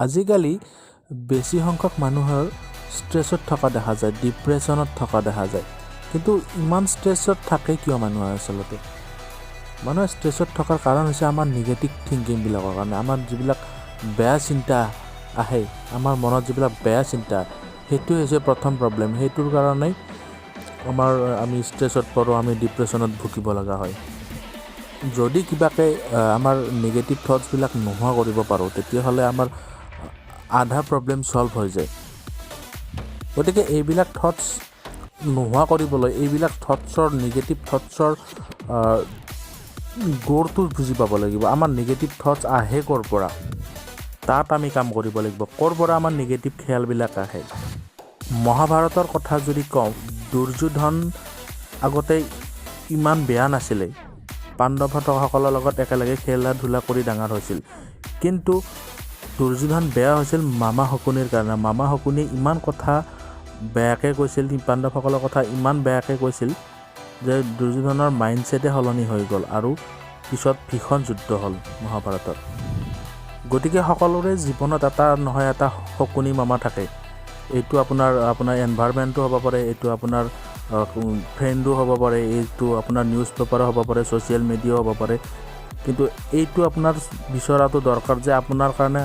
আজিকালি বেছি সংখ্যক মানুহৰ ষ্ট্ৰেছত থকা দেখা যায়, ডিপ্ৰেশ্যনত থকা দেখা যায়। কিন্তু ইমান ষ্ট্ৰেছত থাকে কিয় মানুহে আচলতে? মানুহে ষ্ট্ৰেছত থকাৰ কাৰণ হৈছে আমাৰ নিগেটিভ থিংকিংবিলাকৰ কাৰণে। আমাৰ যিবিলাক বেয়া চিন্তা আহে, আমাৰ মনত যিবিলাক বেয়া চিন্তা, সেইটোৱে হৈছে প্ৰথম প্ৰব্লেম। সেইটোৰ কাৰণেই আমি ষ্ট্ৰেছত পৰোঁ, আমি ডিপ্ৰেশ্যনত ভুগিব লগা হয়। যদি কিবাকে আমাৰ নিগেটিভ থটছবিলাক নোহোৱা কৰিব পাৰোঁ, তেতিয়াহ'লে আমাৰ আধা প্ৰব্লেম ছল্ভ হৈ যায়। গতিকে এইবিলাক থটছ নোহোৱা কৰিবলৈ, এইবিলাক থটছৰ নিগেটিভ থটছৰ গড়টো বুজি পাব লাগিব। আমাৰ নিগেটিভ থটছ আহে ক'ৰ পৰা, তাত আমি কাম কৰিব লাগিব। ক'ৰ পৰা আমাৰ নিগেটিভ খেয়ালবিলাক আহে? মহাভাৰতৰ কথা যদি কওঁ, দুৰ্যোধন আগতে ইমান বেয়া নাছিলে। পাণ্ডৱসকলৰ লগত একেলগে খেলা ধূলা কৰি ডাঙৰ হৈছিল। কিন্তু দুৰ্যোধন বেয়া হৈছিল মামা শকুনিৰ কাৰণে। মামা শকুনিয়ে ইমান কথা বেয়াকৈ কৈছিল, পাণ্ডৱসকলৰ কথা ইমান বেয়াকৈ কৈছিল যে দুৰ্যোধনৰ মাইণ্ডছেটে সলনি হৈ গ'ল আৰু পিছত ভীষণ যুদ্ধ হ'ল মহাভাৰতত। গতিকে সকলোৰে জীৱনত এটা নহয় এটা শকুনি মামা থাকে। এইটো আপোনাৰ এনভাইৰমেণ্টো হ'ব পাৰে, এইটো আপোনাৰ ফ্ৰেণ্ডো হ'ব পাৰে, এইটো আপোনাৰ নিউজ পেপাৰো হ'ব পাৰে, ছ'চিয়েল মিডিয়াও হ'ব পাৰে। কিন্তু এইটো আপোনাৰ বিচৰাটো দৰকাৰ যে আপোনাৰ কাৰণে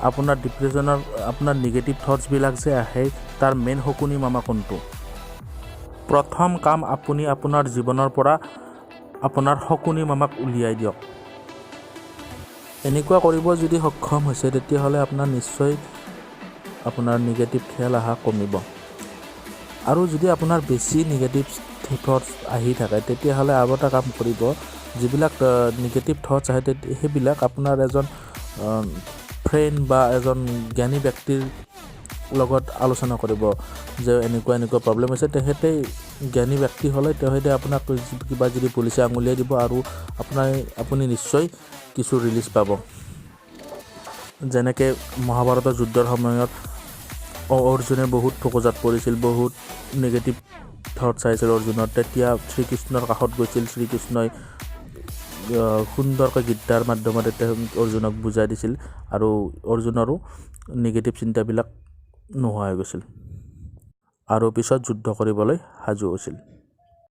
আপোনাৰ ডিপ্ৰেশ্যনৰ আপোনাৰ নিগেটিভ থটছবিলাক যে আহে, তাৰ মেইন শকুনি মামা কোনটো। প্ৰথম কাম, আপুনি আপোনাৰ জীৱনৰ পৰা আপোনাৰ শকুনি মামাক উলিয়াই দিয়ক। এনেকুৱা কৰিব যদি সক্ষম হৈছে, তেতিয়াহ'লে আপোনাৰ নিশ্চয় আপোনাৰ নিগেটিভ খেয়াল অহা কমিব। আৰু যদি আপোনাৰ বেছি নিগেটিভ থটছ আহি থাকে, তেতিয়াহ'লে আৰু এটা কাম কৰিব, যিবিলাক নিগেটিভ থটছ আহে সেইবিলাক আপোনাৰ এজন ফ্ৰেণ্ড বা এজন জ্ঞানী ব্যক্তিৰ লগত আলোচনা কৰিব যে এনেকুৱা প্ৰব্লেম হৈছে। তেখেতে জ্ঞানী ব্যক্তি হ'লে তেখেতে আপোনাক কিবা যদি পুলিচে আঙুলিয়াই দিব আৰু আপুনি নিশ্চয় কিছু ৰিলিজ পাব। যেনেকৈ মহাভাৰতৰ যুদ্ধৰ সময়ত অৰ্জুনে বহুত ফকজাত পৰিছিল, বহুত নিগেটিভ থটছ আহিছিল অৰ্জুনৰ। তেতিয়া শ্ৰীকৃষ্ণৰ কাষত গৈছিল, শ্ৰীকৃষ্ণই সুন্দৰকৈ গীতাৰ মাধ্যমতে অৰ্জুনক বুজাই দিছিল আৰু অৰ্জুনৰো নিগেটিভ চিন্তাবিলাক নোহোৱা হৈ গৈছিল আৰু পিছত যুদ্ধ কৰিবলৈ সাজু হৈছিল।